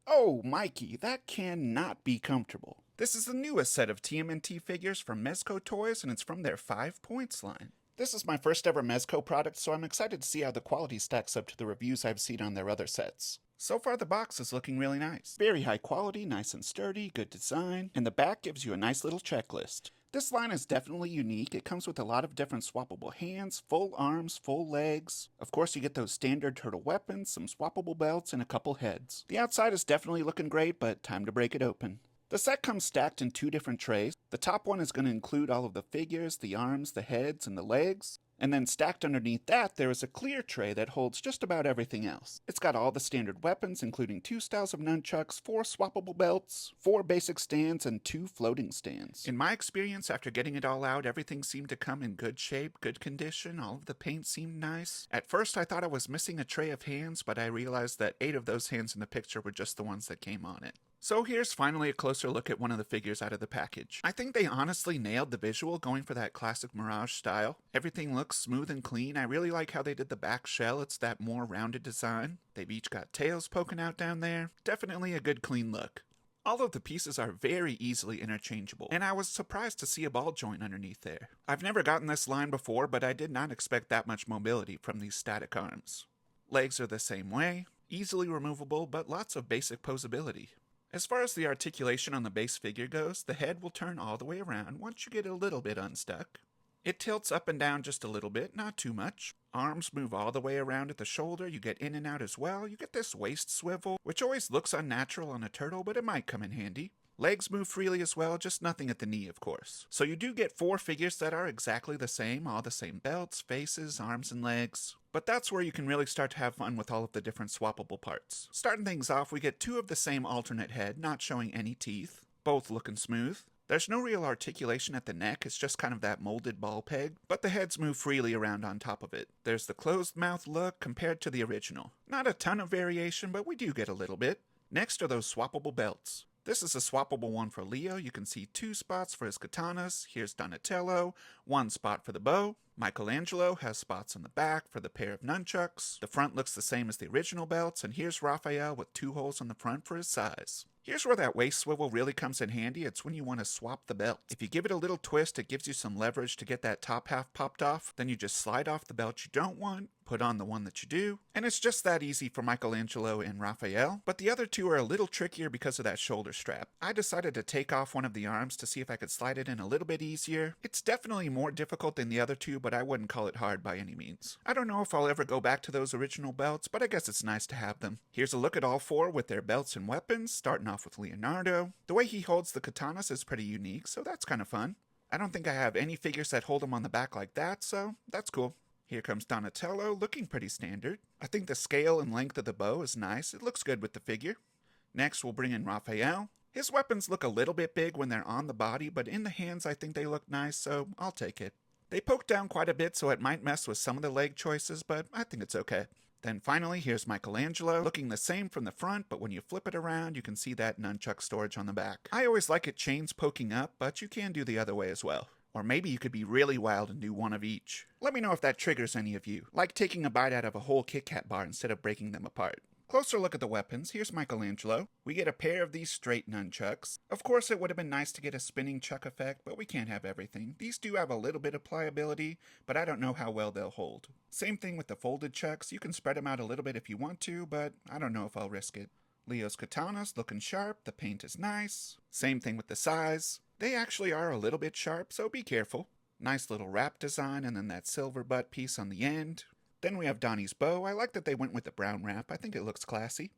Oh, Mikey, that cannot be comfortable. This is the newest set of TMNT figures from Mezco Toys, and it's from their 5 Points line. This is my first ever Mezco product, so I'm excited to see how the quality stacks up to the reviews I've seen on their other sets. So far the box is looking really nice. Very high quality, nice and sturdy, good design, and the back gives you a nice little checklist. This line is definitely unique. It comes with a lot of different swappable hands, full arms, full legs. Of course, you get those standard turtle weapons, some swappable belts, and a couple heads. The outside is definitely looking great, but time to break it open. The set comes stacked in 2 different trays. The top one is going to include all of the figures, the arms, the heads, and the legs. And then stacked underneath that, there is a clear tray that holds just about everything else. It's got all the standard weapons, including 2 styles of nunchucks, 4 swappable belts, 4 basic stands, and 2 floating stands. In my experience, after getting it all out, everything seemed to come in good shape, good condition, all of the paint seemed nice. At first I thought I was missing a tray of hands, but I realized that 8 of those hands in the picture were just the ones that came on it. So here's finally a closer look at one of the figures out of the package. I think they honestly nailed the visual, going for that classic Mirage style. Everything looks smooth and clean. I really like how they did the back shell. It's that more rounded design. They've each got tails poking out down there. Definitely a good clean look. All of the pieces are very easily interchangeable, and I was surprised to see a ball joint underneath there. I've never gotten this line before, but I did not expect that much mobility from these static arms. Legs are the same way, easily removable, but lots of basic posability. As far as the articulation on the base figure goes, the head will turn all the way around once you get a little bit unstuck. It tilts up and down just a little bit, not too much. Arms move all the way around at the shoulder, you get in and out as well. You get this waist swivel, which always looks unnatural on a turtle, but it might come in handy. Legs move freely as well, just nothing at the knee, of course. So you do get 4 figures that are exactly the same, all the same belts, faces, arms, and legs. But that's where you can really start to have fun with all of the different swappable parts. Starting things off, we get 2 of the same alternate head, not showing any teeth, both looking smooth. There's no real articulation at the neck, it's just kind of that molded ball peg, but the heads move freely around on top of it. There's the closed mouth look compared to the original. Not a ton of variation, but we do get a little bit. Next are those swappable belts. This is a swappable one for Leo. You can see 2 spots for his katanas. Here's Donatello, 1 spot for the bow. Michelangelo has spots on the back for the pair of nunchucks. The front looks the same as the original belts, and here's Raphael with 2 holes on the front for his size. Here's where that waist swivel really comes in handy. It's when you want to swap the belt. If you give it a little twist, it gives you some leverage to get that top half popped off. Then you just slide off the belt you don't want, put on the one that you do, and it's just that easy for Michelangelo and Raphael. But the other 2 are a little trickier because of that shoulder strap. I decided to take off one of the arms to see if I could slide it in a little bit easier. It's definitely more difficult than the other 2, but I wouldn't call it hard by any means. I don't know if I'll ever go back to those original belts, but I guess it's nice to have them. Here's a look at all 4 with their belts and weapons, starting off with Leonardo. The way he holds the katanas is pretty unique, so that's kind of fun. I don't think I have any figures that hold them on the back like that, so that's cool. Here comes Donatello, looking pretty standard. I think the scale and length of the bow is nice. It looks good with the figure. Next, we'll bring in Raphael. His weapons look a little bit big when they're on the body, but in the hands I think they look nice, so I'll take it. They poke down quite a bit, so it might mess with some of the leg choices, but I think it's okay. Then finally, here's Michelangelo, looking the same from the front, but when you flip it around, you can see that nunchuck storage on the back. I always like it chains poking up, but you can do the other way as well. Or maybe you could be really wild and do one of each. Let me know if that triggers any of you, like taking a bite out of a whole Kit Kat bar instead of breaking them apart. Closer look at the weapons. Here's Michelangelo. We get a pair of these straight nunchucks. Of course, it would have been nice to get a spinning chuck effect, but we can't have everything. These do have a little bit of pliability, but I don't know how well they'll hold. Same thing with the folded chucks. You can spread them out a little bit if you want to, but I don't know if I'll risk it. Leo's katanas looking sharp. The paint is nice. Same thing with the size. They actually are a little bit sharp, so be careful. Nice little wrap design, and then that silver butt piece on the end. Then we have Donnie's bow. I like that they went with the brown wrap. I think it looks classy.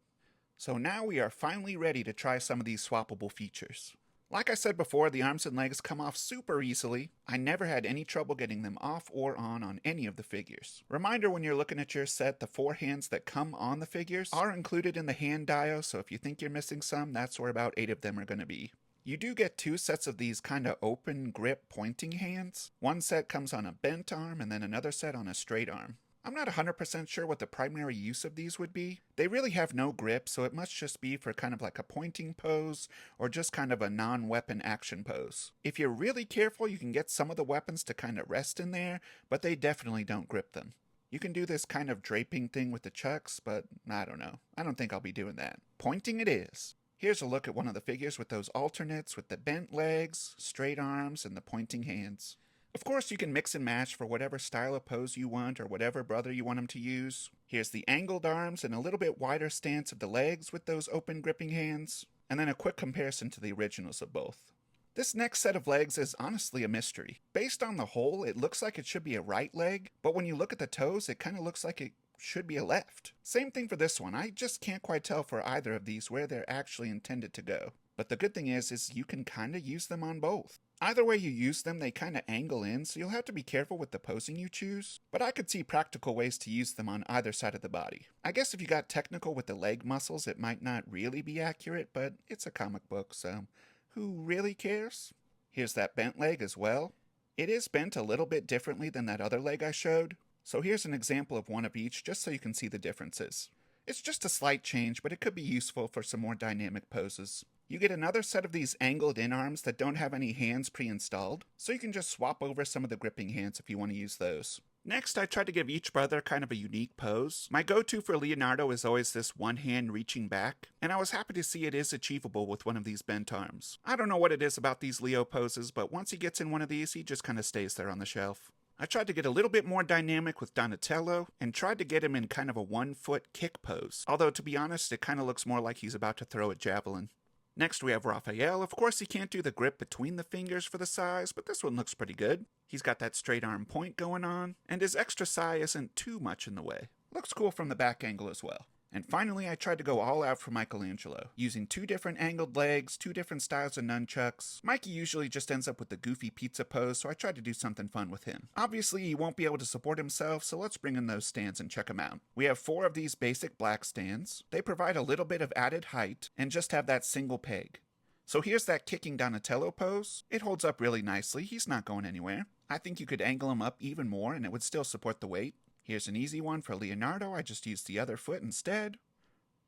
So now we are finally ready to try some of these swappable features. Like I said before, the arms and legs come off super easily. I never had any trouble getting them off or on any of the figures. Reminder, when you're looking at your set, the 4 hands that come on the figures are included in the hand dio, so if you think you're missing some, that's where about 8 of them are going to be. You do get 2 sets of these kind of open grip pointing hands. One set comes on a bent arm and then another set on a straight arm. I'm not 100% sure what the primary use of these would be. They really have no grip, so it must just be for kind of like a pointing pose or just kind of a non-weapon action pose. If you're really careful, you can get some of the weapons to kind of rest in there, but they definitely don't grip them. You can do this kind of draping thing with the chucks, but I don't know. I don't think I'll be doing that. Pointing it is. Here's a look at one of the figures with those alternates with the bent legs, straight arms, and the pointing hands. Of course, you can mix and match for whatever style of pose you want or whatever brother you want him to use. Here's the angled arms and a little bit wider stance of the legs with those open gripping hands, and then a quick comparison to the originals of both. This next set of legs is honestly a mystery. Based on the hole, it looks like it should be a right leg, but when you look at the toes, it kind of looks like it should be a left. Same thing for this one. I just can't quite tell for either of these where they're actually intended to go. But the good thing is you can kind of use them on both. Either way you use them, they kind of angle in, so you'll have to be careful with the posing you choose, but I could see practical ways to use them on either side of the body. I guess if you got technical with the leg muscles, it might not really be accurate, but it's a comic book, so who really cares? Here's that bent leg as well. It is bent a little bit differently than that other leg I showed, so here's an example of one of each just so you can see the differences. It's just a slight change, but it could be useful for some more dynamic poses. You get another set of these angled in arms that don't have any hands pre-installed, so you can just swap over some of the gripping hands if you want to use those. Next, I tried to give each brother kind of a unique pose. My go-to for Leonardo is always this one hand reaching back, and I was happy to see it is achievable with one of these bent arms. I don't know what it is about these Leo poses, but once he gets in one of these, he just kind of stays there on the shelf. I tried to get a little bit more dynamic with Donatello, and tried to get him in kind of a 1-foot kick pose, although to be honest, it kind of looks more like he's about to throw a javelin. Next we have Raphael. Of course he can't do the grip between the fingers for the size, but this one looks pretty good. He's got that straight arm point going on, and his extra sai isn't too much in the way. Looks cool from the back angle as well. And finally I tried to go all out for Michelangelo, using 2 different angled legs, 2 different styles of nunchucks. Mikey usually just ends up with the goofy pizza pose, so I tried to do something fun with him. Obviously he won't be able to support himself, so let's bring in those stands and check them out. We have 4 of these basic black stands. They provide a little bit of added height, and just have that single peg. So here's that kicking Donatello pose. It holds up really nicely, he's not going anywhere. I think you could angle him up even more and it would still support the weight. Here's an easy one for Leonardo, I just used the other foot instead.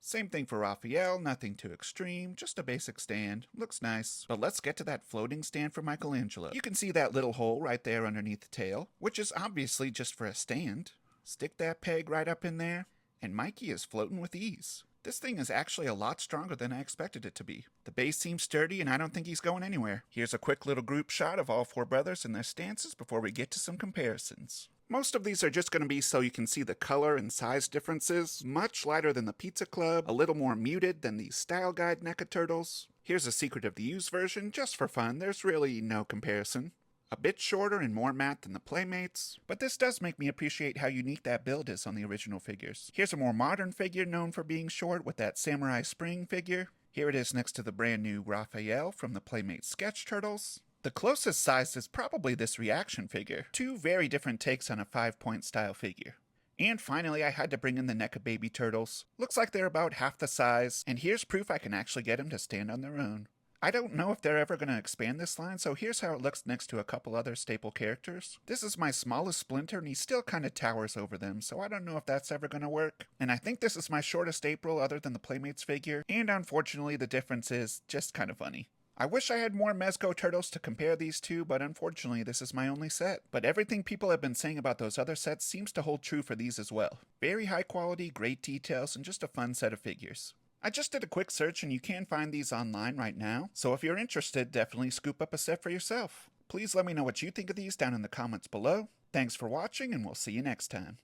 Same thing for Raphael, nothing too extreme, just a basic stand. Looks nice. But let's get to that floating stand for Michelangelo. You can see that little hole right there underneath the tail, which is obviously just for a stand. Stick that peg right up in there, and Mikey is floating with ease. This thing is actually a lot stronger than I expected it to be. The base seems sturdy and I don't think he's going anywhere. Here's a quick little group shot of all 4 brothers and their stances before we get to some comparisons. Most of these are just going to be so you can see the color and size differences. Much lighter than the Pizza Club, a little more muted than the Style Guide NECA Turtles. Here's a Secret of the Use version, just for fun, there's really no comparison. A bit shorter and more matte than the Playmates, but this does make me appreciate how unique that build is on the original figures. Here's a more modern figure known for being short with that Samurai Spring figure. Here it is next to the brand new Raphael from the Playmates Sketch Turtles. The closest size is probably this reaction figure. 2 very different takes on a 5-point style figure. And finally, I had to bring in the NECA Baby Turtles. Looks like they're about half the size, and here's proof I can actually get them to stand on their own. I don't know if they're ever going to expand this line, so here's how it looks next to a couple other staple characters. This is my smallest Splinter, and he still kind of towers over them, so I don't know if that's ever going to work. And I think this is my shortest April other than the Playmates figure, and unfortunately the difference is just kind of funny. I wish I had more Mezco Turtles to compare these to, but unfortunately this is my only set. But everything people have been saying about those other sets seems to hold true for these as well. Very high quality, great details, and just a fun set of figures. I just did a quick search and you can find these online right now, so if you're interested, definitely scoop up a set for yourself. Please let me know what you think of these down in the comments below. Thanks for watching and we'll see you next time.